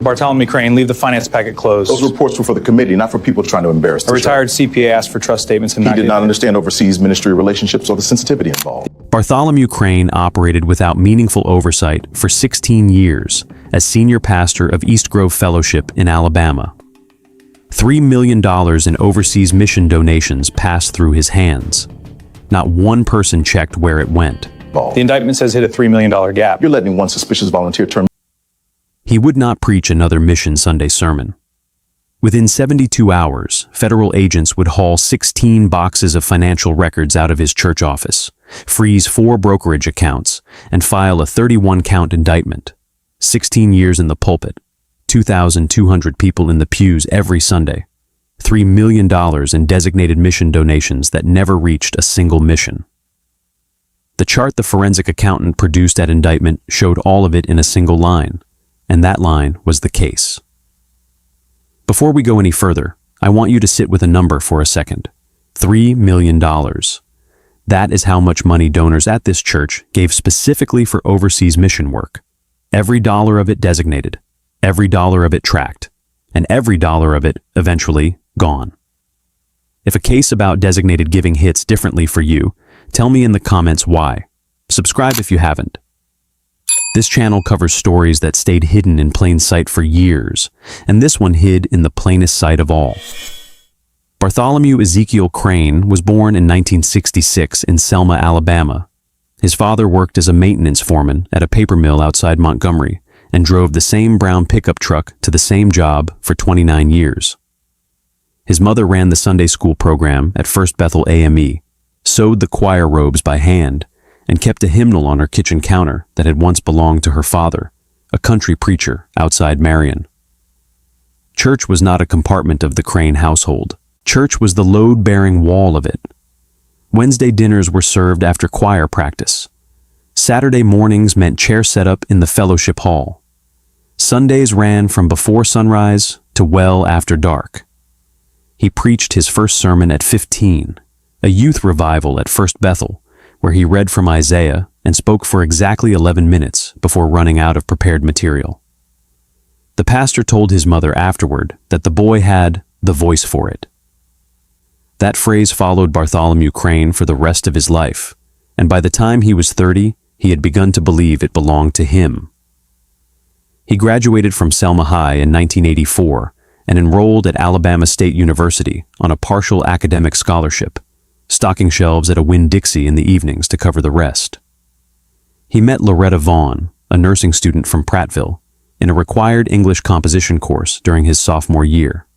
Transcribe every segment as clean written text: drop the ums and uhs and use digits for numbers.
Bartholomew Crane, leave the finance packet closed. Those reports were for the committee, not for people trying to embarrass the A retired CPA asked for trust statements and He did not understand overseas ministry relationships or the sensitivity involved. Bartholomew Crane operated without meaningful oversight for 16 years as senior pastor of East Grove Fellowship in Alabama. $3 million in overseas mission donations passed through his hands. Not one person checked where it went. The indictment says hit a $3 million gap. You're letting one suspicious volunteer turn. He would not preach another Mission Sunday sermon. Within 72 hours, federal agents would haul 16 boxes of financial records out of his church office, freeze 4 brokerage accounts, and file a 31-count indictment. 16 years in the pulpit, 2,200 people in the pews every Sunday, $3 million in designated mission donations that never reached a single mission. The chart the forensic accountant produced at indictment showed all of it in a single line, and that line was the case. Before we go any further, I want you to sit with a number for a second. $3 million. That is how much money donors at this church gave specifically for overseas mission work. Every dollar of it designated, every dollar of it tracked, and every dollar of it eventually gone. If a case about designated giving hits differently for you, tell me in the comments why. Subscribe if you haven't. This channel covers stories that stayed hidden in plain sight for years, and this one hid in the plainest sight of all. Bartholomew Ezekiel Crane was born in 1966 in Selma, Alabama. His father worked as a maintenance foreman at a paper mill outside Montgomery and drove the same brown pickup truck to the same job for 29 years. His mother ran the Sunday school program at First Bethel AME, sewed the choir robes by hand, and kept a hymnal on her kitchen counter that had once belonged to her father, a country preacher outside Marion. Church was not a compartment of the Crane household. Church was the load-bearing wall of it. Wednesday dinners were served after choir practice. Saturday mornings meant chair setup in the fellowship hall. Sundays ran from before sunrise to well after dark. He preached his first sermon at 15, a youth revival at First Bethel, where he read from Isaiah and spoke for exactly 11 minutes before running out of prepared material. The pastor told his mother afterward that the boy had the voice for it. That phrase followed Bartholomew Crane for the rest of his life, and by the time he was 30, he had begun to believe it belonged to him. He graduated from Selma High in 1984 and enrolled at Alabama State University on a partial academic scholarship, stocking shelves at a Winn-Dixie in the evenings to cover the rest. He met Loretta Vaughn, a nursing student from Prattville, in a required English composition course during his sophomore year.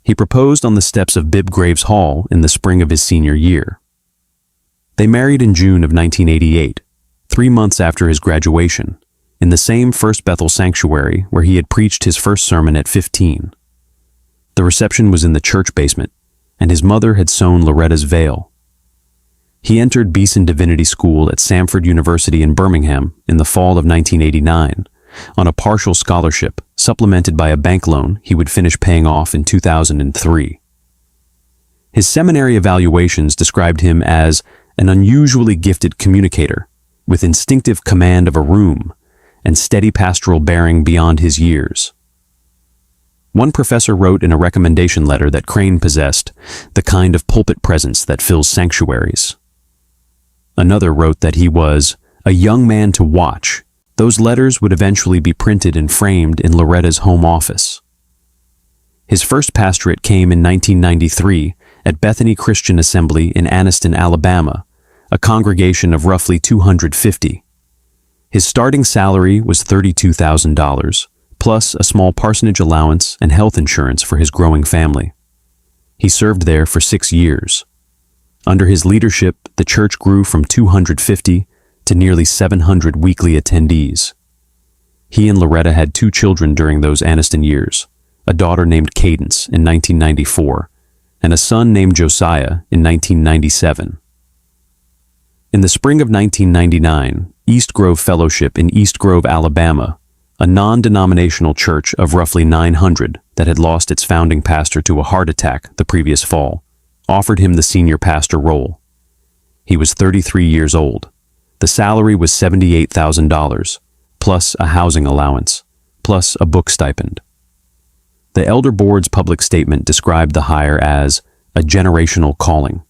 He proposed on the steps of Bibb Graves Hall in the spring of his senior year. They married in June of 1988, 3 months after his graduation, in the same First Bethel sanctuary where he had preached his first sermon at 15. The reception was in the church basement, and his mother had sewn Loretta's veil. He entered Beeson Divinity School at Samford University in Birmingham in the fall of 1989 on a partial scholarship supplemented by a bank loan he would finish paying off in 2003. His seminary evaluations described him as an unusually gifted communicator with instinctive command of a room and steady pastoral bearing beyond his years. One professor wrote in a recommendation letter that Crane possessed the kind of pulpit presence that fills sanctuaries. Another wrote that he was a young man to watch. Those letters would eventually be printed and framed in Loretta's home office. His first pastorate came in 1993 at Bethany Christian Assembly in Anniston, Alabama, a congregation of roughly 250. His starting salary was $32,000, plus a small parsonage allowance and health insurance for his growing family. He served there for 6 years. Under his leadership, the church grew from 250 to nearly 700 weekly attendees. He and Loretta had 2 children during those Anniston years, a daughter named Cadence in 1994, and a son named Josiah in 1997. In the spring of 1999, East Grove Fellowship in East Grove, Alabama, a non-denominational church of roughly 900 that had lost its founding pastor to a heart attack the previous fall, offered him the senior pastor role. He was 33 years old. The salary was $78,000, plus a housing allowance, plus a book stipend. The Elder Board's public statement described the hire as a generational calling.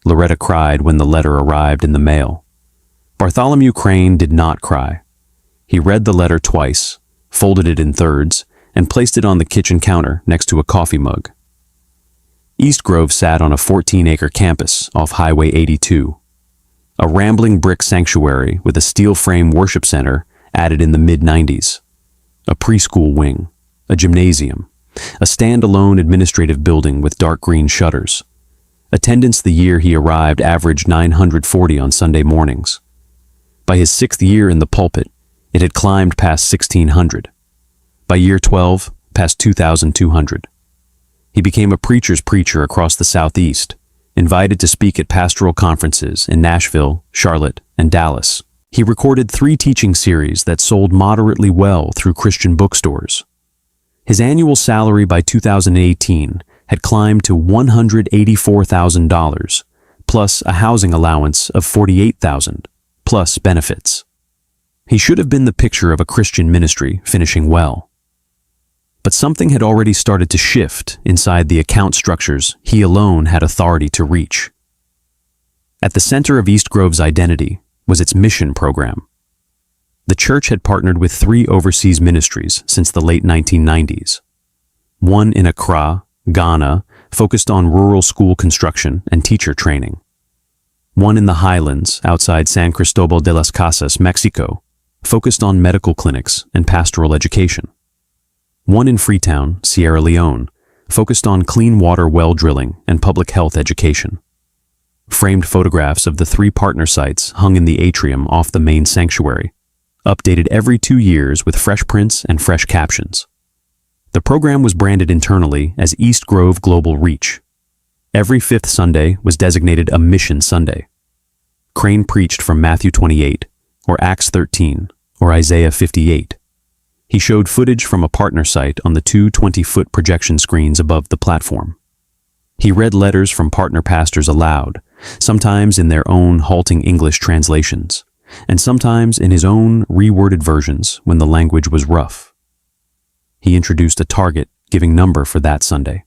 Loretta cried when the letter arrived in the mail. Bartholomew Crane did not cry. He read the letter twice, folded it in thirds, and placed it on the kitchen counter next to a coffee mug. East Grove sat on a 14-acre campus off Highway 82, a rambling brick sanctuary with a steel-frame worship center added in the mid-90s, a preschool wing, a gymnasium, a standalone administrative building with dark green shutters. Attendance the year he arrived averaged 940 on Sunday mornings. By his 6th year in the pulpit, it had climbed past 1,600. By year 12, past 2,200. He became a preacher's preacher across the Southeast, invited to speak at pastoral conferences in Nashville, Charlotte, and Dallas. He recorded 3 teaching series that sold moderately well through Christian bookstores. His annual salary by 2018 had climbed to $184,000, plus a housing allowance of $48,000, plus benefits. He should have been the picture of a Christian ministry finishing well. But something had already started to shift inside the account structures he alone had authority to reach. At the center of East Grove's identity was its mission program. The church had partnered with 3 overseas ministries since the late 1990s. One in Accra, Ghana, focused on rural school construction and teacher training. One in the highlands outside San Cristobal de las Casas, Mexico, focused on medical clinics and pastoral education. One in Freetown, Sierra Leone, focused on clean water well drilling and public health education. Framed photographs of the 3 partner sites hung in the atrium off the main sanctuary, updated every 2 years with fresh prints and fresh captions. The program was branded internally as East Grove Global Reach. Every 5th Sunday was designated a Mission Sunday. Crane preached from Matthew 28, or Acts 13, or Isaiah 58. He showed footage from a partner site on the 2 20-foot projection screens above the platform. He read letters from partner pastors aloud, sometimes in their own halting English translations, and sometimes in his own reworded versions when the language was rough. He introduced a target giving number for that Sunday,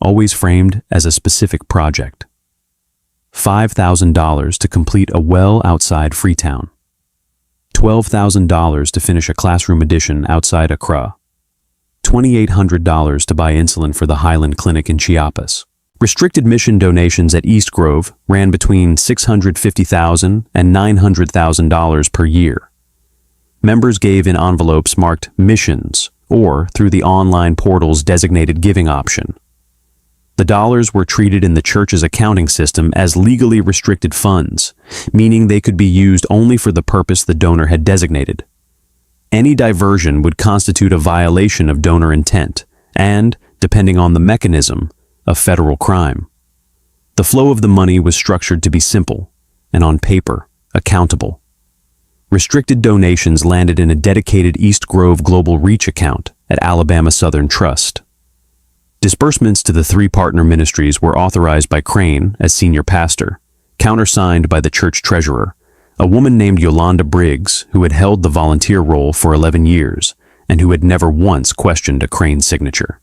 always framed as a specific project. $5,000 to complete a well outside Freetown. $12,000 to finish a classroom addition outside Accra. $2,800 to buy insulin for the Highland Clinic in Chiapas. Restricted mission donations at East Grove ran between $650,000 and $900,000 per year. Members gave in envelopes marked Missions or through the online portal's designated giving option. The dollars were treated in the church's accounting system as legally restricted funds, meaning they could be used only for the purpose the donor had designated. Any diversion would constitute a violation of donor intent and, depending on the mechanism, a federal crime. The flow of the money was structured to be simple and, on paper, accountable. Restricted donations landed in a dedicated East Grove Global Reach account at Alabama Southern Trust. Disbursements to the 3 partner ministries were authorized by Crane as senior pastor, countersigned by the church treasurer, a woman named Yolanda Briggs who had held the volunteer role for 11 years and who had never once questioned a Crane signature.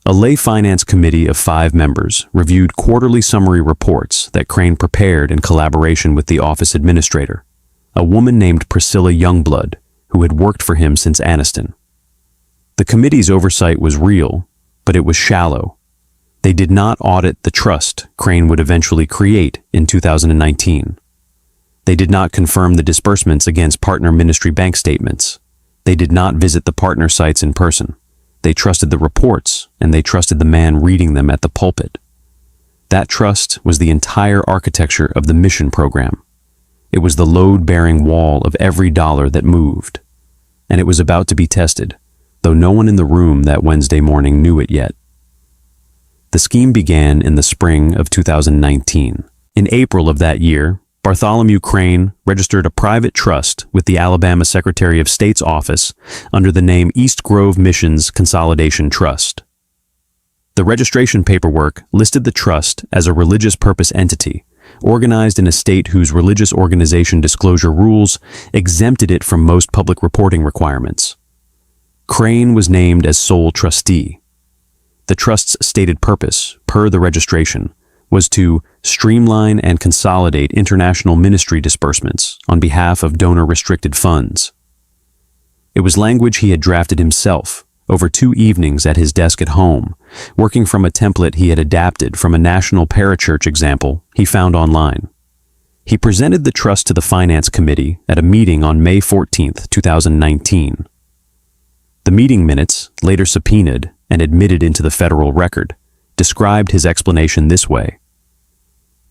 A lay finance committee of 5 members reviewed quarterly summary reports that Crane prepared in collaboration with the office administrator, a woman named Priscilla Youngblood, who had worked for him since Anniston. The committee's oversight was real, but it was shallow. They did not audit the trust Crane would eventually create in 2019. They did not confirm the disbursements against partner ministry bank statements. They did not visit the partner sites in person. They trusted the reports, and they trusted the man reading them at the pulpit. That trust was the entire architecture of the mission program. It was the load-bearing wall of every dollar that moved. And it was about to be tested, though no one in the room that Wednesday morning knew it yet. The scheme began in the spring of 2019. In April of that year, Bartholomew Crane registered a private trust with the Alabama Secretary of State's office under the name East Grove Missions Consolidation Trust. The registration paperwork listed the trust as a religious purpose entity, organized in a state whose religious organization disclosure rules exempted it from most public reporting requirements. Crane was named as sole trustee. The trust's stated purpose, per the registration, was to streamline and consolidate international ministry disbursements on behalf of donor-restricted funds. It was language he had drafted himself over 2 evenings at his desk at home, working from a template he had adapted from a national parachurch example he found online. He presented the trust to the Finance Committee at a meeting on May 14, 2019. The meeting minutes, later subpoenaed and admitted into the federal record, described his explanation this way.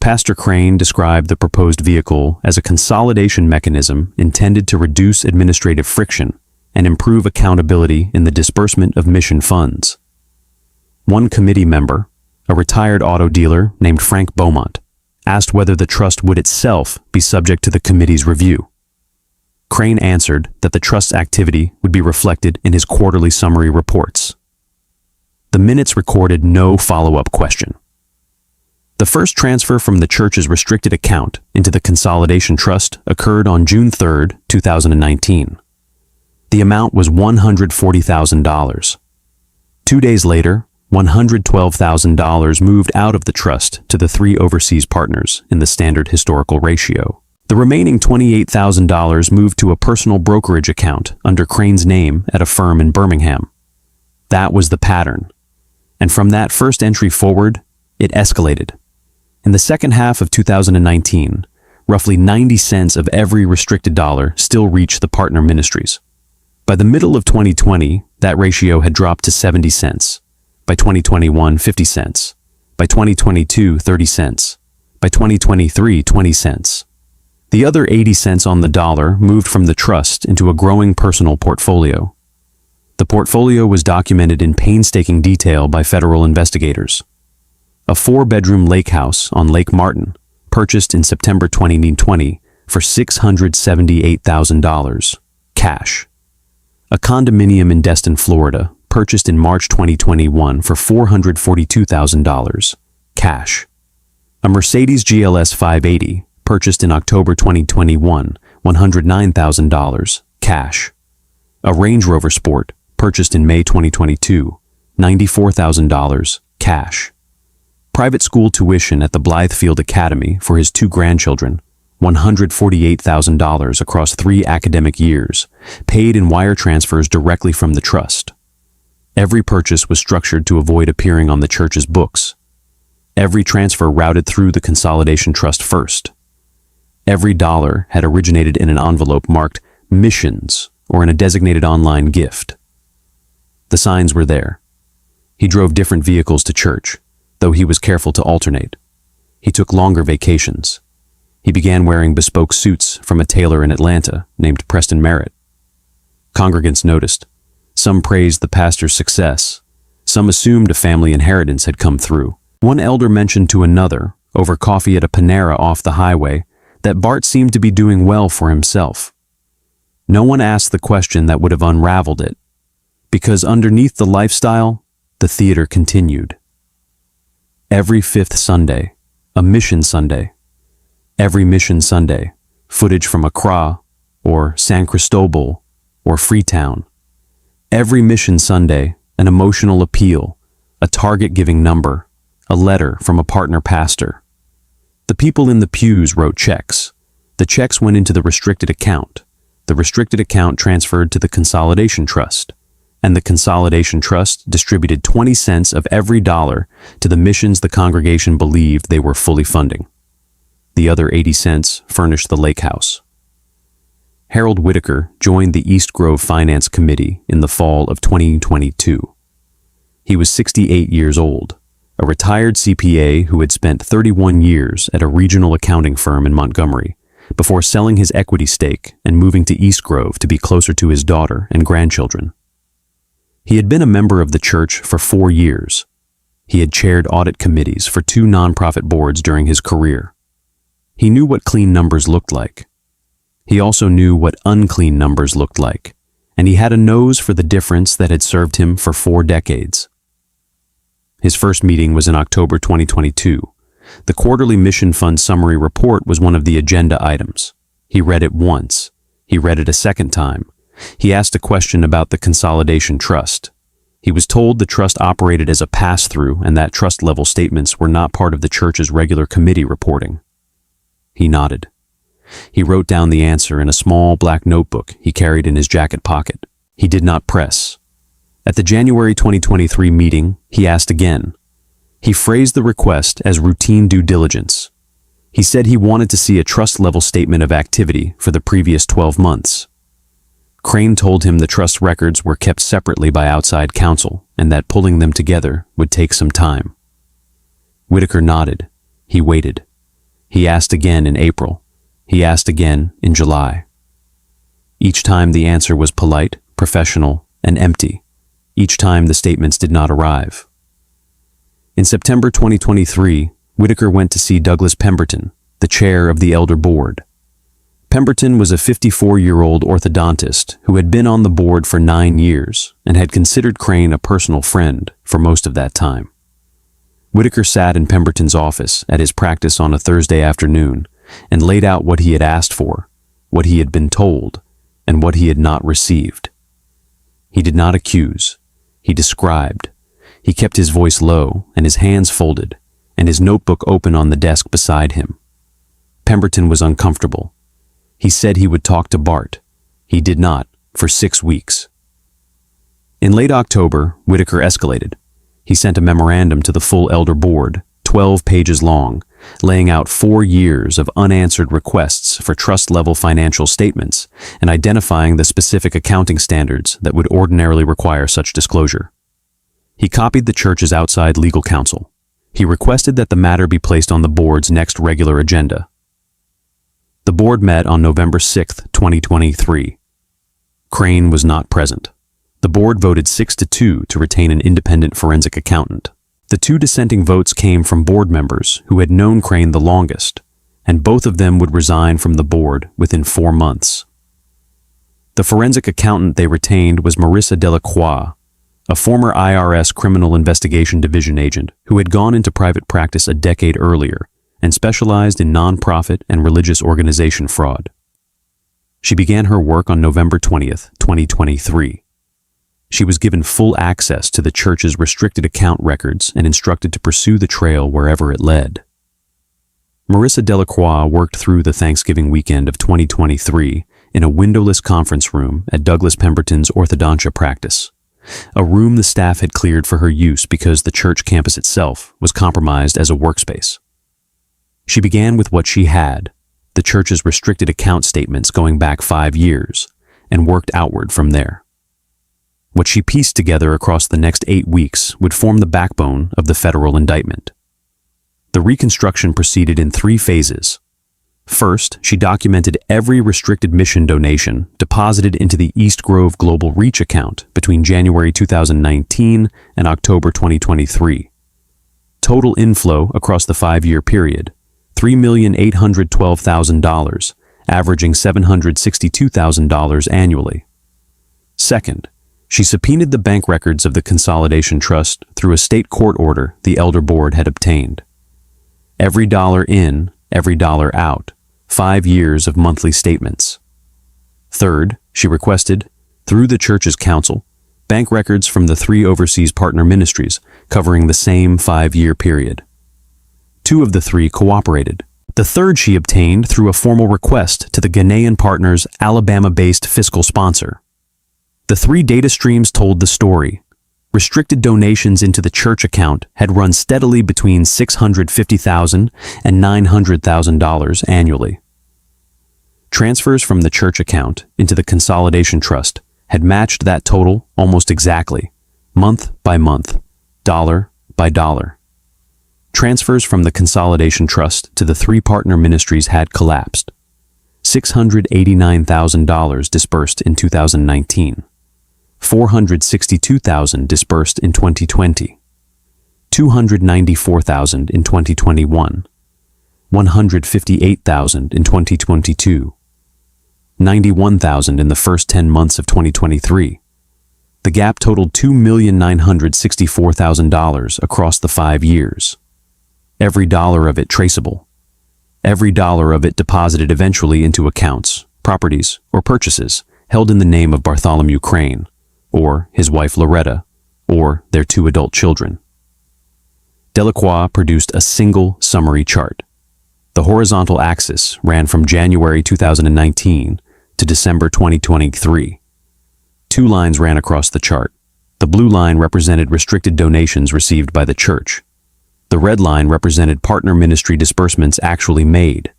Pastor Crane described the proposed vehicle as a consolidation mechanism intended to reduce administrative friction and improve accountability in the disbursement of mission funds. One committee member, a retired auto dealer named Frank Beaumont, asked whether the trust would itself be subject to the committee's review. Crane answered that the trust's activity would be reflected in his quarterly summary reports. The minutes recorded no follow-up question. The first transfer from the church's restricted account into the Consolidation Trust occurred on June 3, 2019. The amount was $140,000. 2 days later, $112,000 moved out of the trust to the 3 overseas partners in the standard historical ratio. The remaining $28,000 moved to a personal brokerage account under Crane's name at a firm in Birmingham. That was the pattern. And from that first entry forward, it escalated. In the second half of 2019, roughly 90 cents of every restricted dollar still reached the partner ministries. By the middle of 2020, that ratio had dropped to 70 cents. By 2021, 50 cents. By 2022, 30 cents. By 2023, 20 cents. The other 80 cents on the dollar moved from the trust into a growing personal portfolio. The portfolio was documented in painstaking detail by federal investigators. A 4-bedroom lake house on Lake Martin, purchased in September 2020 for $678,000, cash. A condominium in Destin, Florida, purchased in March 2021 for $442,000, cash. A Mercedes GLS 580, purchased in October 2021, $109,000, cash. A Range Rover Sport, purchased in May 2022, $94,000, cash. Private school tuition at the Blythefield Academy for his 2 grandchildren, $148,000 across 3 academic years, paid in wire transfers directly from the trust. Every purchase was structured to avoid appearing on the church's books. Every transfer routed through the Consolidation Trust first. Every dollar had originated in an envelope marked missions or in a designated online gift. The signs were there. He drove different vehicles to church, though he was careful to alternate. He took longer vacations. He began wearing bespoke suits from a tailor in Atlanta named Preston Merritt. Congregants noticed. Some praised the pastor's success. Some assumed a family inheritance had come through. One elder mentioned to another, over coffee at a Panera off the highway, that Bart seemed to be doing well for himself. No one asked the question that would have unraveled it, because underneath the lifestyle, the theater continued. Every 5th Sunday, a mission Sunday. Every mission Sunday, footage from Accra, or San Cristobal, or Freetown. Every mission Sunday, an emotional appeal, a target-giving number, a letter from a partner pastor. The people in the pews wrote checks. The checks went into the restricted account. The restricted account transferred to the Consolidation Trust, and the Consolidation Trust distributed 20 cents of every dollar to the missions the congregation believed they were fully funding. The other 80 cents furnished the lake house. Harold Whitaker joined the East Grove Finance Committee in the fall of 2022. He was 68 years old, a retired CPA who had spent 31 years at a regional accounting firm in Montgomery, before selling his equity stake and moving to East Grove to be closer to his daughter and grandchildren. He had been a member of the church for 4 years. He had chaired audit committees for 2 nonprofit boards during his career. He knew what clean numbers looked like. He also knew what unclean numbers looked like, and he had a nose for the difference that had served him for 4 decades. His first meeting was in October 2022, The quarterly mission fund summary report was one of the agenda items. He read it once. He read it a second time. He asked a question about the consolidation trust. He was told the trust operated as a pass-through and that trust-level statements were not part of the church's regular committee reporting. He nodded. He wrote down the answer in a small black notebook he carried in his jacket pocket. He did not press. At the January 2023 meeting, he asked again. He phrased the request as routine due diligence. He said he wanted to see a trust-level statement of activity for the previous 12 months. Crane told him the trust records were kept separately by outside counsel and that pulling them together would take some time. Whitaker nodded. He waited. He asked again in April. He asked again in July. Each time the answer was polite, professional, and empty. Each time the statements did not arrive. In September 2023, Whitaker went to see Douglas Pemberton, the chair of the Elder Board. Pemberton was a 54-year-old orthodontist who had been on the board for 9 years and had considered Crane a personal friend for most of that time. Whitaker sat in Pemberton's office at his practice on a Thursday afternoon and laid out what he had asked for, what he had been told, and what he had not received. He did not accuse. He described. He kept his voice low and his hands folded, and his notebook open on the desk beside him. Pemberton was uncomfortable. He said he would talk to Bart. He did not, for 6 weeks. In late October, Whitaker escalated. He sent a memorandum to the full Elder Board, 12 pages long, laying out 4 years of unanswered requests for trust-level financial statements and identifying the specific accounting standards that would ordinarily require such disclosure. He copied the church's outside legal counsel. He requested that the matter be placed on the board's next regular agenda. The board met on November 6, 2023. Crane was not present. The board voted 6-2 to retain an independent forensic accountant. The 2 dissenting votes came from board members who had known Crane the longest, and both of them would resign from the board within 4 months. The forensic accountant they retained was Marissa Delacroix, a former IRS Criminal Investigation Division agent who had gone into private practice a decade earlier and specialized in nonprofit and religious organization fraud. She began her work on November 20th, 2023. She was given full access to the church's restricted account records and instructed to pursue the trail wherever it led. Marissa Delacroix worked through the Thanksgiving weekend of 2023 in a windowless conference room at Douglas Pemberton's orthodontia practice, a room the staff had cleared for her use because the church campus itself was compromised as a workspace. She began with what she had, the church's restricted account statements going back 5 years, and worked outward from there. What she pieced together across the next 8 weeks would form the backbone of the federal indictment. The reconstruction proceeded in 3 phases. First, she documented every restricted mission donation deposited into the East Grove Global Reach account between January 2019 and October 2023. Total inflow across the 5-year period, $3,812,000, averaging $762,000 annually. Second, she subpoenaed the bank records of the Consolidation Trust through a state court order the Elder Board had obtained. Every dollar in, every dollar out, 5 years of monthly statements. Third, she requested, through the church's counsel, bank records from the 3 overseas partner ministries covering the same 5-year period. 2 of the 3 cooperated. The third she obtained through a formal request to the Ghanaian partner's Alabama-based fiscal sponsor. The 3 data streams told the story. Restricted donations into the church account had run steadily between $650,000 and $900,000 annually. Transfers from the church account into the Consolidation Trust had matched that total almost exactly, month by month, dollar by dollar. Transfers from the Consolidation Trust to the 3 partner ministries had collapsed. $689,000 dispersed in 2019. $462,000 dispersed in 2020, $294,000 in 2021, $158,000 in 2022, $91,000 in the first 10 months of 2023. The gap totaled $2,964,000 across the 5 years. every dollar of it traceable. Every dollar of it deposited eventually into accounts, properties, or purchases held in the name of Bartholomew Crane, or his wife Loretta, or their 2 adult children. Delacroix produced a single summary chart. The horizontal axis ran from January 2019 to December 2023. 2 lines ran across the chart. The blue line represented restricted donations received by the church. The red line represented partner ministry disbursements actually made.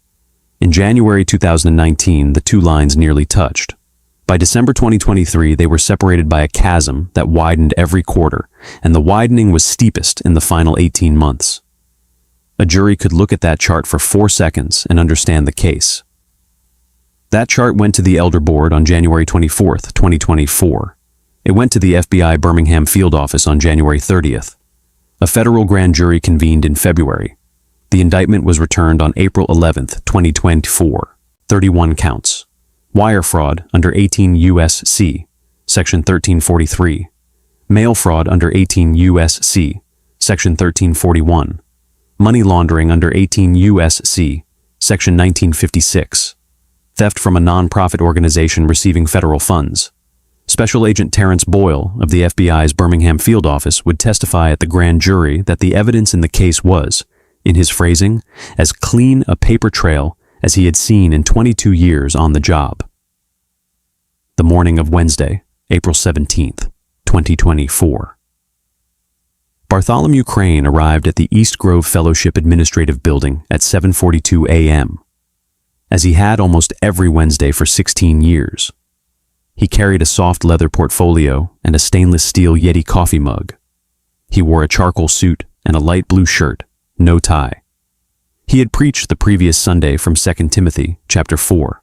In January 2019, the 2 lines nearly touched. By December 2023, they were separated by a chasm that widened every quarter, and the widening was steepest in the final 18 months. A jury could look at that chart for 4 seconds and understand the case. That chart went to the Elder Board on January 24, 2024. It went to the FBI Birmingham field office on January 30th. A federal grand jury convened in February. The indictment was returned on April 11, 2024. 31 counts. Wire fraud under 18 U.S.C. Section 1343. Mail fraud under 18 U.S.C. Section 1341. Money laundering under 18 U.S.C. Section 1956. Theft from a non-profit organization receiving federal funds. Special Agent Terrence Boyle of the FBI's Birmingham field office would testify at the grand jury that the evidence in the case was, in his phrasing, as clean a paper trail as he had seen in 22 years on the job. The morning of Wednesday, April 17th, 2024. Bartholomew Crane arrived at the East Grove Fellowship Administrative Building at 7:42 a.m. As he had almost every Wednesday for 16 years. He carried a soft leather portfolio and a stainless steel Yeti coffee mug. He wore a charcoal suit and a light blue shirt, no tie. He had preached the previous Sunday from 2 Timothy, chapter 4.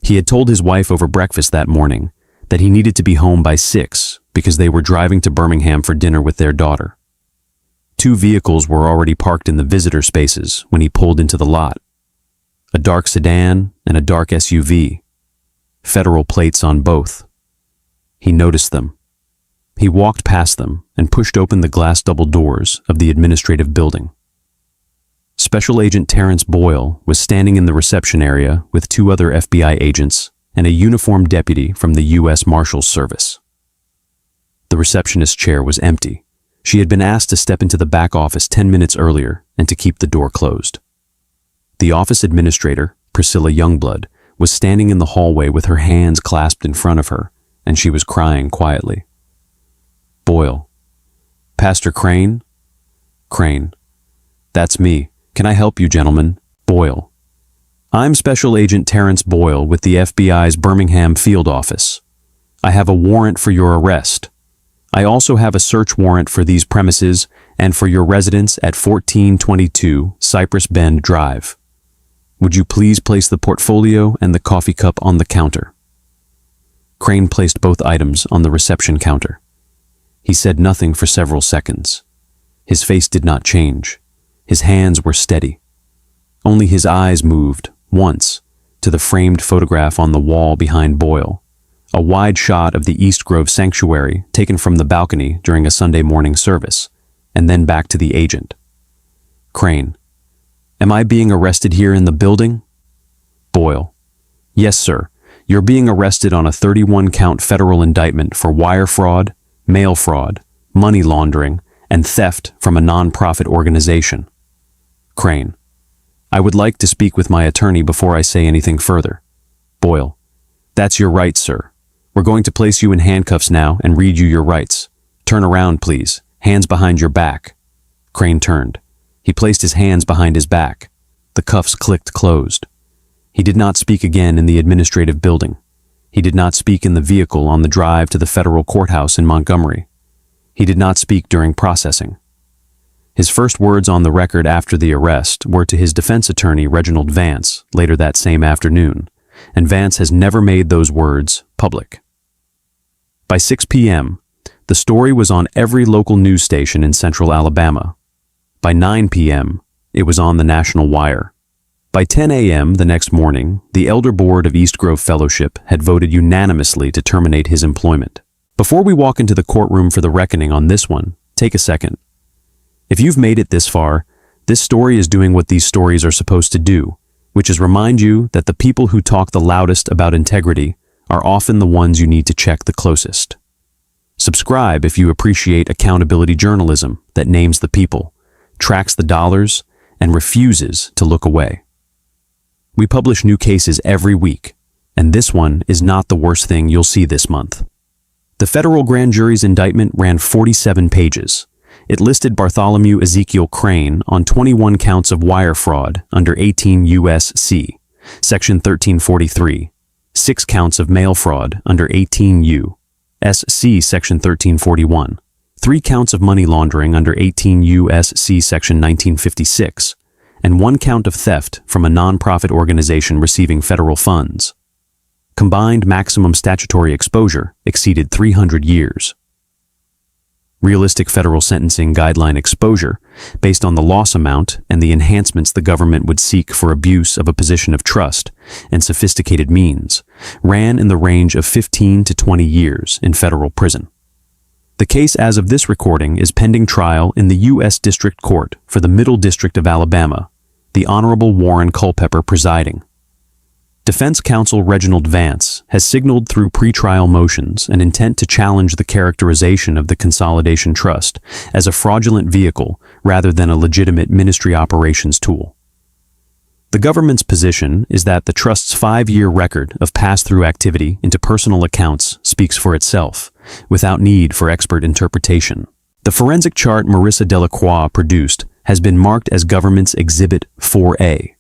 He had told his wife over breakfast that morning that he needed to be home by 6 because they were driving to Birmingham for dinner with their daughter. 2 vehicles were already parked in the visitor spaces when he pulled into the lot. A dark sedan and a dark SUV. Federal plates on both. He noticed them. He walked past them and pushed open the glass double doors of the administrative building. Special Agent Terrence Boyle was standing in the reception area with 2 other FBI agents and a uniformed deputy from the U.S. Marshals Service. The receptionist's chair was empty. She had been asked to step into the back office 10 minutes earlier and to keep the door closed. The office administrator, Priscilla Youngblood, was standing in the hallway with her hands clasped in front of her, and she was crying quietly. Boyle. Pastor Crane? Crane. That's me. Can I help you, gentlemen? Boyle. I'm Special Agent Terrence Boyle with the FBI's Birmingham field office. I have a warrant for your arrest. I also have a search warrant for these premises and for your residence at 1422 Cypress Bend Drive. Would you please place the portfolio and the coffee cup on the counter? Crane placed both items on the reception counter. He said nothing for several seconds. His face did not change. His hands were steady. Only his eyes moved, once, to the framed photograph on the wall behind Boyle, a wide shot of the East Grove Sanctuary taken from the balcony during a Sunday morning service, and then back to the agent. Crane. Am I being arrested here in the building? Boyle. Yes, sir. You're being arrested on a 31-count federal indictment for wire fraud, mail fraud, money laundering, and theft from a non-profit organization. Crane. I would like to speak with my attorney before I say anything further. Boyle. That's your right, sir. We're going to place you in handcuffs now and read you your rights. Turn around, please. Hands behind your back. Crane turned. He placed his hands behind his back. The cuffs clicked closed. He did not speak again in the administrative building. He did not speak in the vehicle on the drive to the federal courthouse in Montgomery. He did not speak during processing. His first words on the record after the arrest were to his defense attorney Reginald Vance later that same afternoon, and Vance has never made those words public. By 6 p.m., the story was on every local news station in central Alabama. By 9 p.m., it was on the national wire. By 10 a.m. the next morning, the Elder Board of East Grove Fellowship had voted unanimously to terminate his employment. Before we walk into the courtroom for the reckoning on this one, take a second. If you've made it this far, This story is doing what these stories are supposed to do, which is remind you that the people who talk the loudest about integrity are often the ones you need to check the closest. Subscribe if you appreciate accountability journalism that names the people, tracks the dollars, and refuses to look away. We publish new cases every week, and this one is not the worst thing you'll see this month. The federal grand jury's indictment ran 47 pages. It listed Bartholomew Ezekiel Crane on 21 counts of wire fraud under 18 U.S.C. Section 1343, 6 counts of mail fraud under 18 U.S.C. Section 1341, 3 counts of money laundering under 18 U.S.C. Section 1956, and 1 count of theft from a nonprofit organization receiving federal funds. Combined maximum statutory exposure exceeded 300 years. Realistic federal sentencing guideline exposure, based on the loss amount and the enhancements the government would seek for abuse of a position of trust and sophisticated means, ran in the range of 15 to 20 years in federal prison. The case as of this recording is pending trial in the U.S. District Court for the Middle District of Alabama, the Honorable Warren Culpepper presiding. Defense counsel Reginald Vance has signaled through pretrial motions an intent to challenge the characterization of the Consolidation Trust as a fraudulent vehicle rather than a legitimate ministry operations tool. The government's position is that the trust's 5-year record of pass-through activity into personal accounts speaks for itself, without need for expert interpretation. The forensic chart Marissa Delacroix produced has been marked as Government's Exhibit 4A.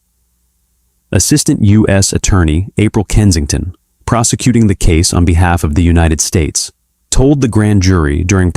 Assistant U.S. Attorney April Kensington, prosecuting the case on behalf of the United States, told the grand jury during